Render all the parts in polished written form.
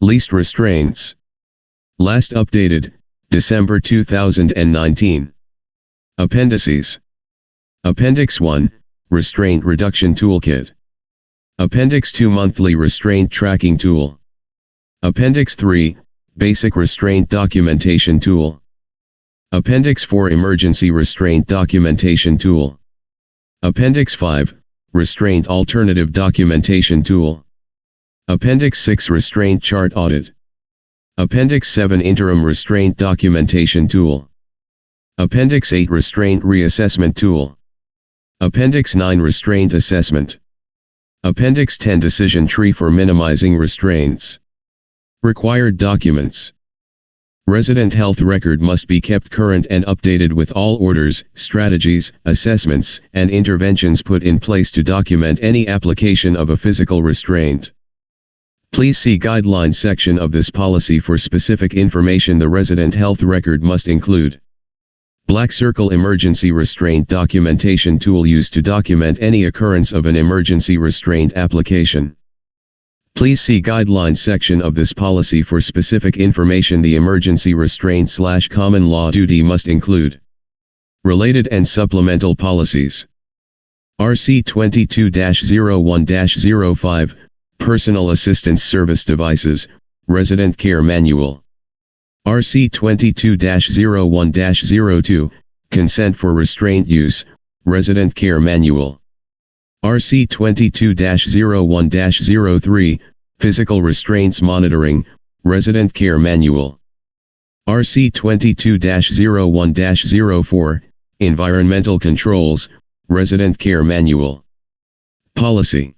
Least restraints. Last updated, December 2019. Appendices. Appendix 1, Restraint Reduction Toolkit. Appendix 2, Monthly Restraint Tracking Tool. Appendix 3, Basic Restraint Documentation Tool. Appendix 4, Emergency Restraint Documentation Tool. Appendix 5, Restraint Alternative Documentation Tool. Appendix 6, Restraint Chart Audit. Appendix 7, Interim Restraint Documentation Tool. Appendix 8, Restraint Reassessment Tool. Appendix 9, Restraint Assessment. Appendix 10, Decision Tree for Minimizing Restraints. Required documents. Resident health record must be kept current and updated with all orders, strategies, assessments, and interventions put in place to document any application of a physical restraint. Please see Guidelines section of this policy for specific information the resident health record must include. Black Circle Emergency Restraint Documentation Tool used to document any occurrence of an emergency restraint application. Please see Guidelines section of this policy for specific information the emergency restraint/common law duty must include. Related and supplemental policies. RC 22-01-05, Personal Assistance Service Devices, Resident Care Manual. RC 22-01-02, Consent for Restraint Use, Resident Care Manual. RC 22-01-03, Physical Restraints Monitoring, Resident Care Manual. RC 22-01-04, Environmental Controls, Resident Care Manual. Policy.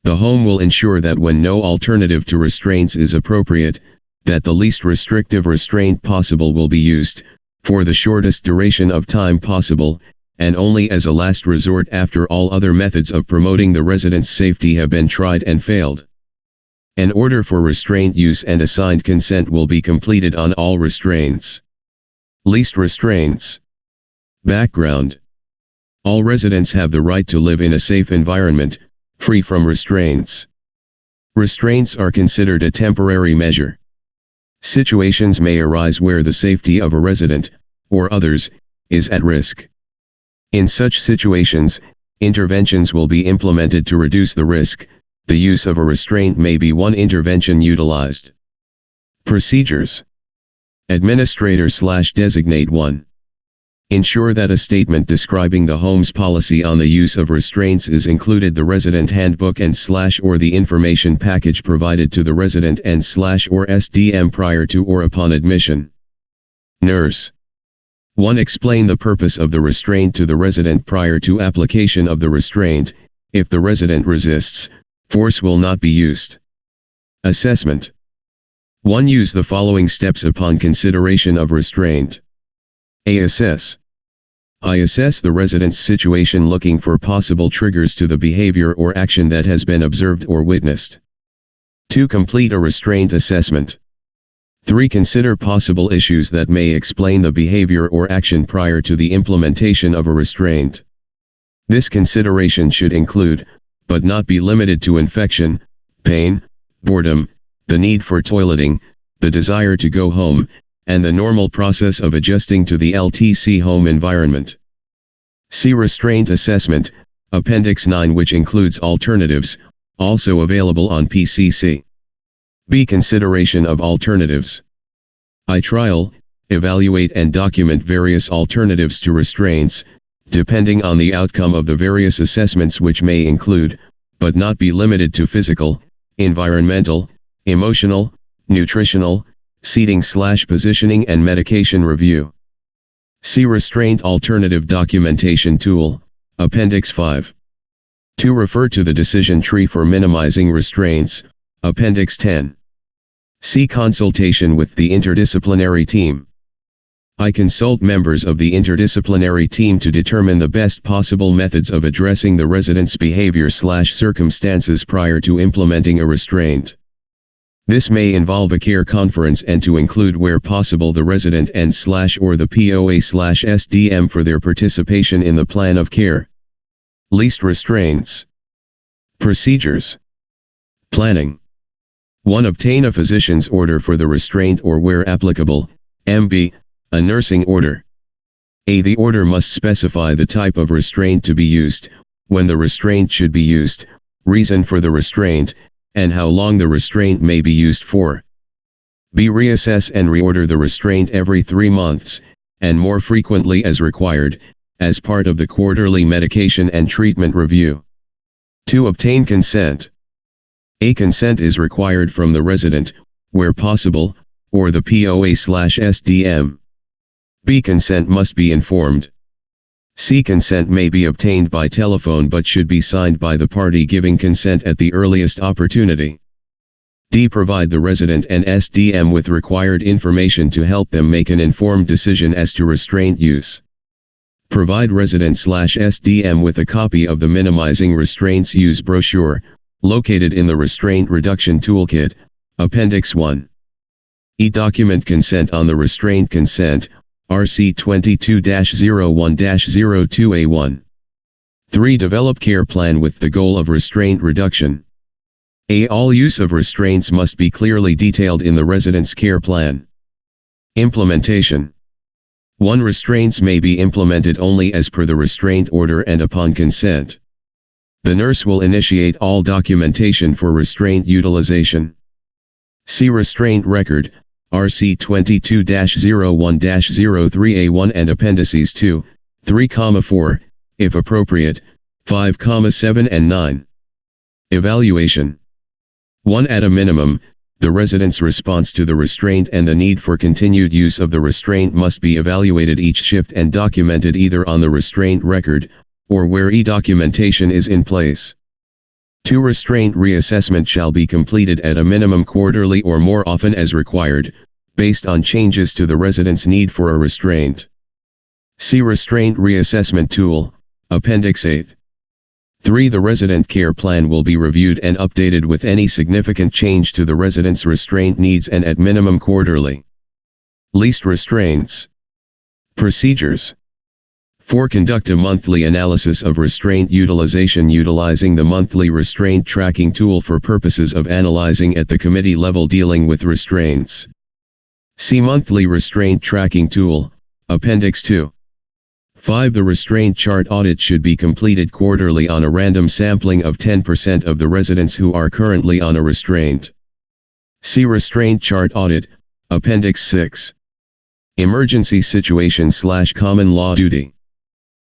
The home will ensure that when no alternative to restraints is appropriate, that the least restrictive restraint possible will be used, for the shortest duration of time possible, and only as a last resort after all other methods of promoting the resident's safety have been tried and failed. An order for restraint use and assigned consent will be completed on all restraints. Least restraints. Background. All residents have the right to live in a safe environment, free from restraints. Restraints are considered a temporary measure. Situations may arise where the safety of a resident, or others, is at risk. In such situations, interventions will be implemented to reduce the risk. The use of a restraint may be one intervention utilized. Procedures. Administrator/designate 1. Ensure that a statement describing the home's policy on the use of restraints is included the resident handbook and/or the information package provided to the resident and/or SDM prior to or upon admission. Nurse. 1. Explain the purpose of the restraint to the resident prior to application of the restraint. If the resident resists, force will not be used. Assessment. 1. Use the following steps upon consideration of restraint. A. Assess. I assess the resident's situation looking for possible triggers to the behavior or action that has been observed or witnessed. 2. Complete a restraint assessment. 3. Consider possible issues that may explain the behavior or action prior to the implementation of a restraint. This consideration should include, but not be limited to infection, pain, boredom, the need for toileting, the desire to go home, and the normal process of adjusting to the LTC home environment. See Restraint Assessment, Appendix 9, which includes alternatives, also available on PCC. B. Consideration of alternatives. I. Trial, evaluate and document various alternatives to restraints, depending on the outcome of the various assessments, which may include, but not be limited to physical, environmental, emotional, nutritional, seating/positioning and medication review. See Restraint Alternative Documentation Tool, Appendix 5. 2. Refer to the Decision Tree for Minimizing Restraints, Appendix 10. See Consultation with the Interdisciplinary Team. I consult members of the interdisciplinary team to determine the best possible methods of addressing the resident's behavior/circumstances prior to implementing a restraint. This may involve a care conference and to include where possible the resident and/or the POA/SDM for their participation in the plan of care. Least restraints. Procedures. Planning. 1. Obtain a physician's order for the restraint or where applicable, MB, a nursing order. A. The order must specify the type of restraint to be used, when the restraint should be used, reason for the restraint, and how long the restraint may be used for. B. Reassess and reorder the restraint every 3 months, and more frequently as required, as part of the quarterly medication and treatment review. 2. Obtain consent. A. Consent is required from the resident, where possible, or the POA/SDM. B. Consent must be informed. C. Consent may be obtained by telephone but should be signed by the party giving consent at the earliest opportunity. D. Provide the resident and SDM with required information to help them make an informed decision as to restraint use. Provide resident/SDM with a copy of the Minimizing Restraints Use brochure, located in the Restraint Reduction Toolkit, Appendix 1. E. Document consent on the restraint consent, RC 22-01-02A1. 3. Develop care plan with the goal of restraint reduction. A. All use of restraints must be clearly detailed in the resident's care plan. Implementation. 1. Restraints may be implemented only as per the restraint order and upon consent. The nurse will initiate all documentation for restraint utilization. See Restraint Record, RC 22-01-03A1 and Appendices 2, 3,4, if appropriate, 5,7 and 9. Evaluation. 1. At a minimum, the resident's response to the restraint and the need for continued use of the restraint must be evaluated each shift and documented either on the restraint record, or where e-documentation is in place. 2. Restraint reassessment shall be completed at a minimum quarterly or more often as required, based on changes to the resident's need for a restraint. See Restraint Reassessment Tool, Appendix 8. 3. The resident care plan will be reviewed and updated with any significant change to the resident's restraint needs and at minimum quarterly. Least restraints. Procedures. 4. Conduct a monthly analysis of restraint utilization utilizing the monthly restraint tracking tool for purposes of analyzing at the committee level dealing with restraints. See Monthly Restraint Tracking Tool, Appendix 2. 5. The restraint chart audit should be completed quarterly on a random sampling of 10% of the residents who are currently on a restraint. See Restraint Chart Audit, Appendix 6. Emergency Situation/Common Law Duty.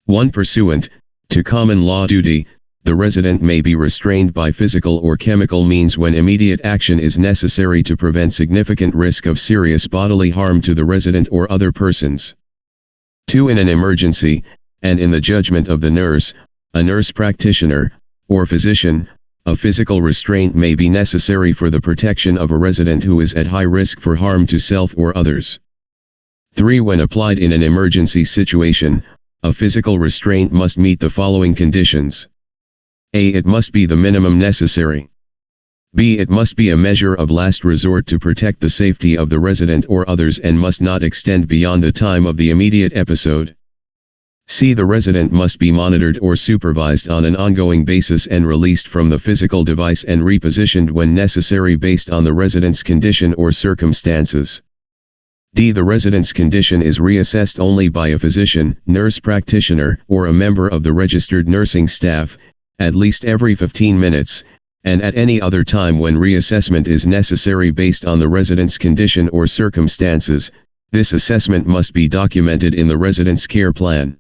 1. Pursuant to common law duty, the resident may be restrained by physical or chemical means when immediate action is necessary to prevent significant risk of serious bodily harm to the resident or other persons. 2. In an emergency, and in the judgment of the nurse, a nurse practitioner, or physician, a physical restraint may be necessary for the protection of a resident who is at high risk for harm to self or others. 3. When applied in an emergency situation, a physical restraint must meet the following conditions. A. It must be the minimum necessary. B. It must be a measure of last resort to protect the safety of the resident or others and must not extend beyond the time of the immediate episode. C. The resident must be monitored or supervised on an ongoing basis and released from the physical device and repositioned when necessary based on the resident's condition or circumstances. D. The resident's condition is reassessed only by a physician, nurse practitioner, or a member of the registered nursing staff, at least every 15 minutes, and at any other time when reassessment is necessary based on the resident's condition or circumstances. This assessment must be documented in the resident's care plan.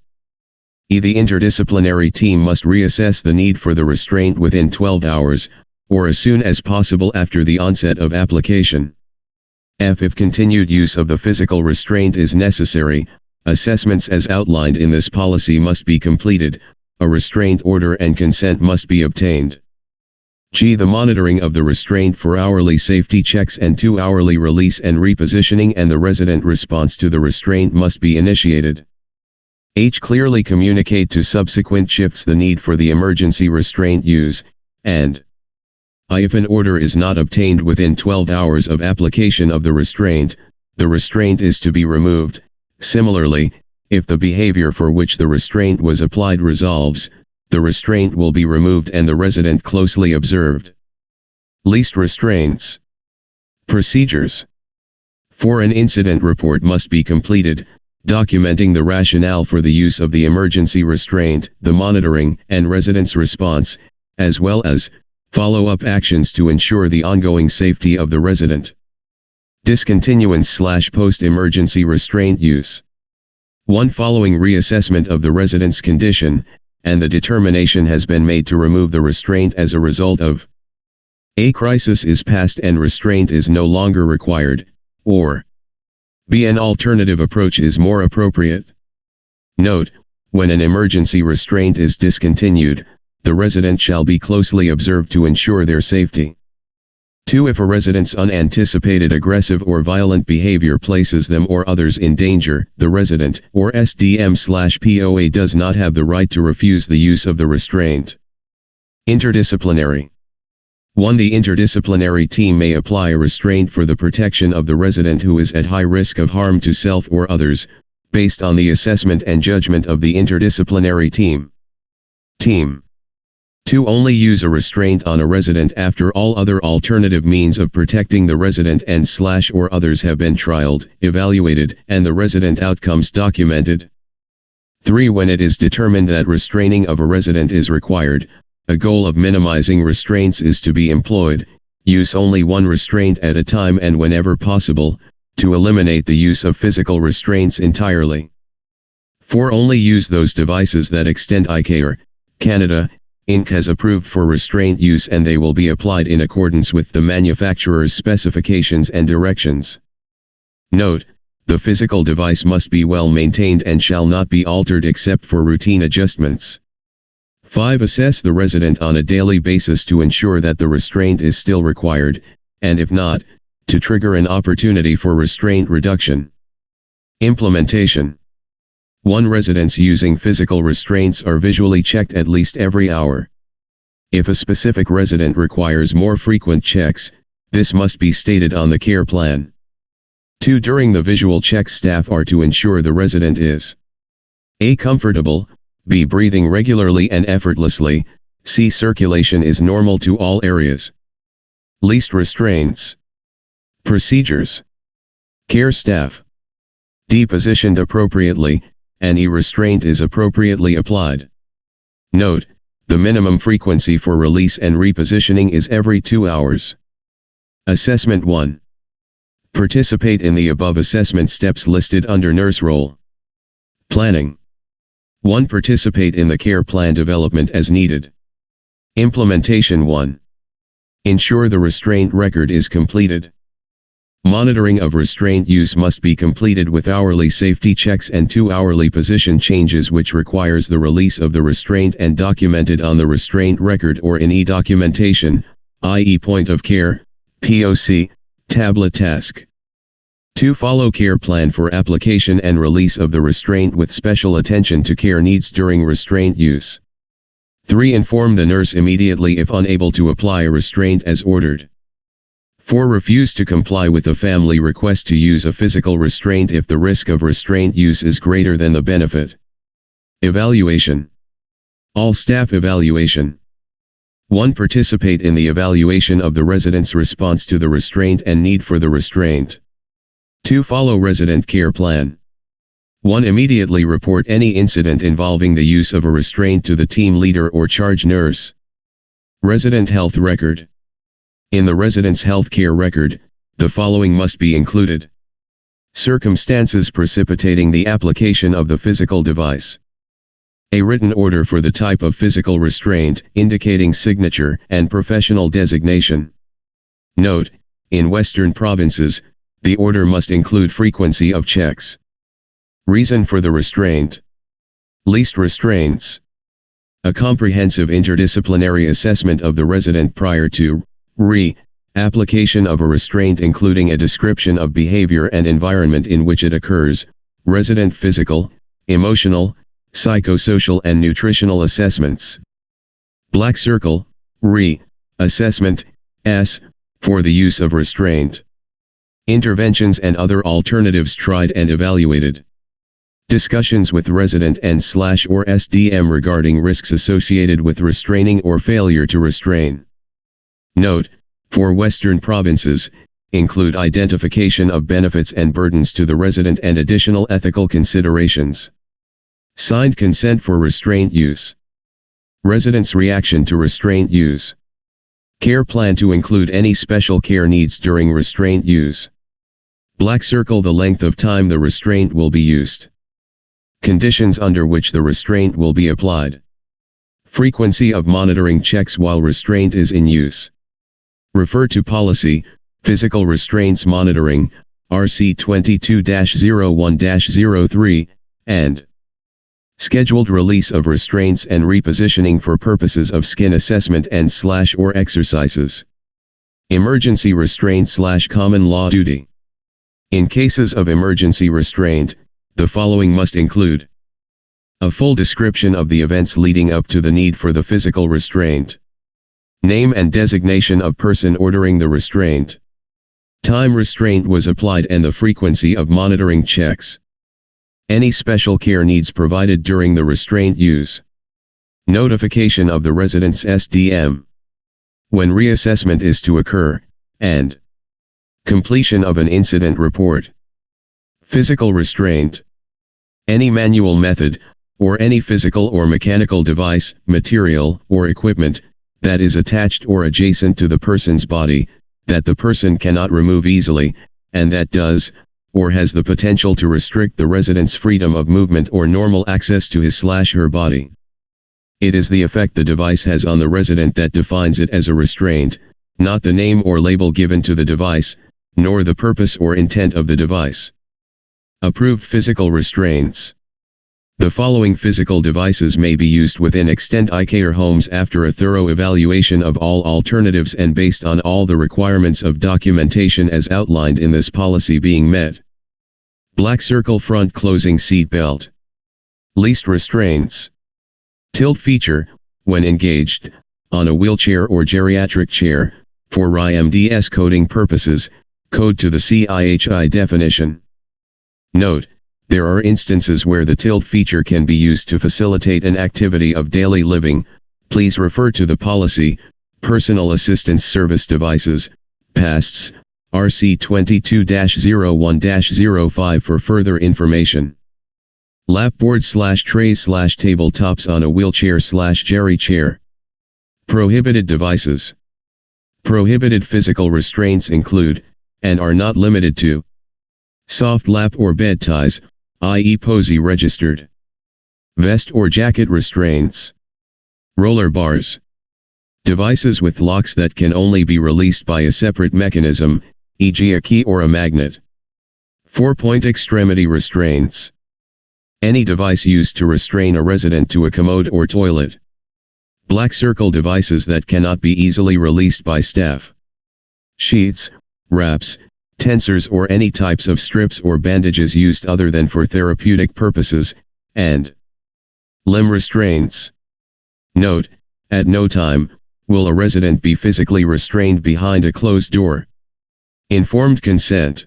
E. The interdisciplinary team must reassess the need for the restraint within 12 hours, or as soon as possible after the onset of application. F. If continued use of the physical restraint is necessary, assessments as outlined in this policy must be completed, a restraint order and consent must be obtained. G. The monitoring of the restraint for hourly safety checks and 2 hourly release and repositioning and the resident response to the restraint must be initiated. H. Clearly communicate to subsequent shifts the need for the emergency restraint use, and I. If an order is not obtained within 12 hours of application of the restraint is to be removed. Similarly, if the behavior for which the restraint was applied resolves, the restraint will be removed and the resident closely observed. Least restraints. Procedures. For an incident report must be completed, documenting the rationale for the use of the emergency restraint, the monitoring and residents' response, as well as follow-up actions to ensure the ongoing safety of the resident. Discontinuance/post-emergency restraint use. 1. Following reassessment of the resident's condition, and the determination has been made to remove the restraint as a result of A. Crisis is past and restraint is no longer required, or B. An alternative approach is more appropriate. Note: when an emergency restraint is discontinued, the resident shall be closely observed to ensure their safety. 2. If a resident's unanticipated aggressive or violent behavior places them or others in danger, the resident or SDM/POA does not have the right to refuse the use of the restraint. Interdisciplinary. 1. The interdisciplinary team may apply a restraint for the protection of the resident who is at high risk of harm to self or others, based on the assessment and judgment of the interdisciplinary team. 2. Only use a restraint on a resident after all other alternative means of protecting the resident and/or others have been trialed, evaluated, and the resident outcomes documented. 3. When it is determined that restraining of a resident is required, a goal of minimizing restraints is to be employed. Use only one restraint at a time and whenever possible, to eliminate the use of physical restraints entirely. 4. Only use those devices that extend ICARE, Canada, Inc. has approved for restraint use, and they will be applied in accordance with the manufacturer's specifications and directions. Note: the physical device must be well maintained and shall not be altered except for routine adjustments. 5. Assess the resident on a daily basis to ensure that the restraint is still required, and if not, to trigger an opportunity for restraint reduction. Implementation. 1. Residents using physical restraints are visually checked at least every hour. If a specific resident requires more frequent checks, this must be stated on the care plan. 2. During the visual check, staff are to ensure the resident is A. Comfortable, B. Breathing regularly and effortlessly, C. Circulation is normal to all areas. Least restraints. Procedures. Care staff. D. Positioned appropriately, and E. Restraint is appropriately applied. Note: the minimum frequency for release and repositioning is every 2 hours. Assessment 1. Participate in the above assessment steps listed under nurse role. Planning. 1. Participate in the care plan development as needed. Implementation 1. Ensure the restraint record is completed. Monitoring of restraint use must be completed with hourly safety checks and 2 hourly position changes, which requires the release of the restraint and documented on the restraint record or in e-documentation, i.e. point of care, POC, tablet task. 2. Follow care plan for application and release of the restraint with special attention to care needs during restraint use. 3. Inform the nurse immediately if unable to apply a restraint as ordered. 4. Refuse to comply with a family request to use a physical restraint if the risk of restraint use is greater than the benefit. Evaluation. All staff evaluation. 1. Participate in the evaluation of the resident's response to the restraint and need for the restraint. 2. Follow resident care plan. 1. Immediately report any incident involving the use of a restraint to the team leader or charge nurse. Resident health record. In the resident's health care record, the following must be included: circumstances precipitating the application of the physical device, a written order for the type of physical restraint, indicating signature and professional designation. Note: in Western provinces, the order must include frequency of checks. Reason for the restraint. Least restraints. A comprehensive interdisciplinary assessment of the resident prior to application of a restraint, including a description of behavior and environment in which it occurs, resident physical, emotional, psychosocial and nutritional assessments. Black Circle, assessment, S, for the use of restraint. Interventions and other alternatives tried and evaluated. Discussions with resident and/or SDM regarding risks associated with restraining or failure to restrain. Note: for Western provinces, include identification of benefits and burdens to the resident and additional ethical considerations. Signed consent for restraint use. Resident's reaction to restraint use. Care plan to include any special care needs during restraint use. Black circle the length of time the restraint will be used. Conditions under which the restraint will be applied. Frequency of monitoring checks while restraint is in use. Refer to policy, Physical Restraints Monitoring, RC 22-01-03, and Scheduled Release of Restraints and Repositioning for purposes of skin assessment and/or exercises. Emergency restraint/common law duty. In cases of emergency restraint, the following must include a full description of the events leading up to the need for the physical restraint. Name and designation of person ordering the restraint. Time restraint was applied and the frequency of monitoring checks. Any special care needs provided during the restraint use. Notification of the resident's SDM. When reassessment is to occur, and completion of an incident report. Physical restraint. Any manual method, or any physical or mechanical device, material, or equipment, that is attached or adjacent to the person's body, that the person cannot remove easily, and that does, or has the potential to restrict the resident's freedom of movement or normal access to his/her body. It is the effect the device has on the resident that defines it as a restraint, not the name or label given to the device, nor the purpose or intent of the device. Approved physical restraints. The following physical devices may be used within Extend iCare homes after a thorough evaluation of all alternatives and based on all the requirements of documentation as outlined in this policy being met. Black circle front closing seat belt. Least restraints. Tilt feature, when engaged, on a wheelchair or geriatric chair, for RIMDS coding purposes, code to the CIHI definition. Note: there are instances where the tilt feature can be used to facilitate an activity of daily living. Please refer to the policy, Personal Assistance Service Devices, PASTS, RC 22-01-05 for further information. Lapboard/trays/tabletops on a wheelchair/geri chair. Prohibited devices. Prohibited physical restraints include, and are not limited to, soft lap or bed ties, i.e. POSI registered. Vest or jacket restraints. Roller bars. Devices with locks that can only be released by a separate mechanism, e.g. a key or a magnet. 4-point extremity restraints. Any device used to restrain a resident to a commode or toilet. Black circle devices that cannot be easily released by staff. Sheets, wraps, tensors or any types of strips or bandages used other than for therapeutic purposes, and limb restraints. Note: at no time will a resident be physically restrained behind a closed door. Informed consent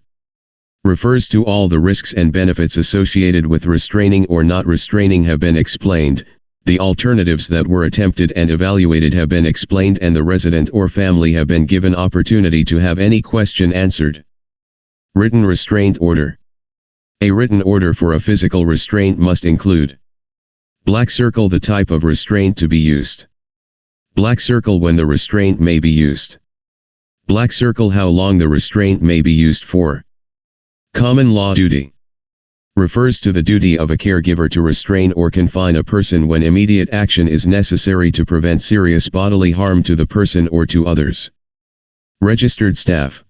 refers to all the risks and benefits associated with restraining or not restraining have been explained, the alternatives that were attempted and evaluated have been explained, and the resident or family have been given opportunity to have any question answered. Written restraint order. A written order for a physical restraint must include: black circle the type of restraint to be used. Black circle when the restraint may be used. Black circle how long the restraint may be used for. Common law duty refers to the duty of a caregiver to restrain or confine a person when immediate action is necessary to prevent serious bodily harm to the person or to others. Registered staff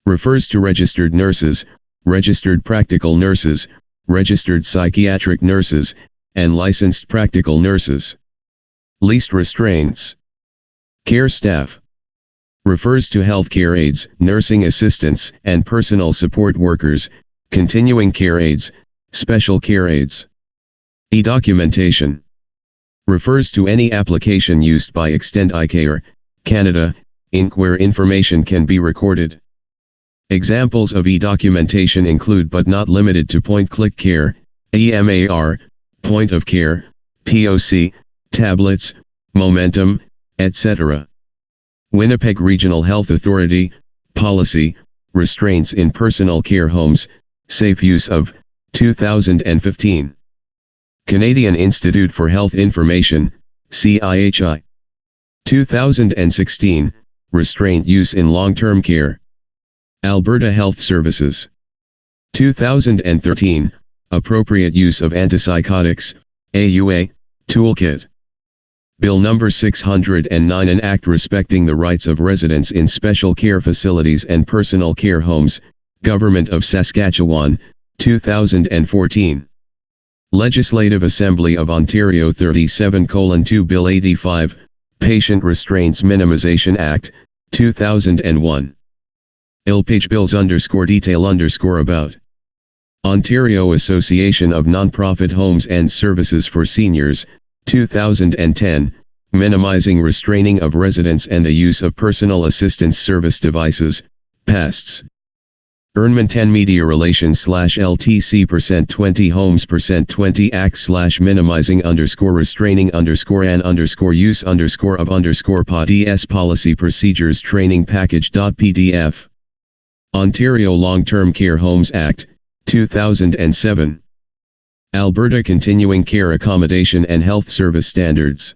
refers to registered nurses, registered practical nurses, registered psychiatric nurses, and licensed practical nurses. Least restraints. Care staff refers to healthcare aides, nursing assistants, and personal support workers, continuing care aides, special care aides. E-documentation refers to any application used by Extend iCare, Canada, Inc. where information can be recorded. Examples of e-documentation include but not limited to point-click care, EMAR, point of care, POC, tablets, Momentum, etc. Winnipeg Regional Health Authority, Policy, Restraints in Personal Care Homes, Safe Use of, 2015. Canadian Institute for Health Information, CIHI. 2016, Restraint Use in Long-Term Care. Alberta Health Services. 2013, Appropriate Use of Antipsychotics, AUA, Toolkit. Bill No. 609, an Act respecting the rights of residents in special care facilities and personal care homes, Government of Saskatchewan, 2014. Legislative Assembly of Ontario 37:2 Bill 85, Patient Restraints Minimization Act, 2001. Page bills _detail _about. Ontario Association of Nonprofit Homes and Services for Seniors, 2010, Minimizing Restraining of Residents and the Use of Personal Assistance Service Devices, PASTS. Ernmonton Media Relations /LTC %20 Homes %20 Act /minimizing _restraining _and _use _of _pod DS Policy Procedures Training Package.pdf. Ontario Long-Term Care Homes Act, 2007. Alberta Continuing Care Accommodation and Health Service Standards.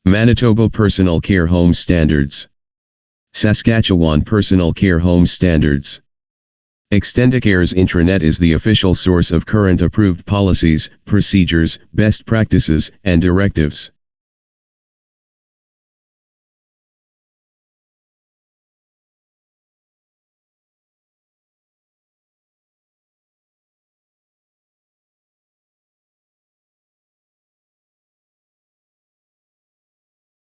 Manitoba Personal Care Home Standards. Saskatchewan Personal Care Home Standards. Extendicare's intranet is the official source of current approved policies, procedures, best practices, and directives.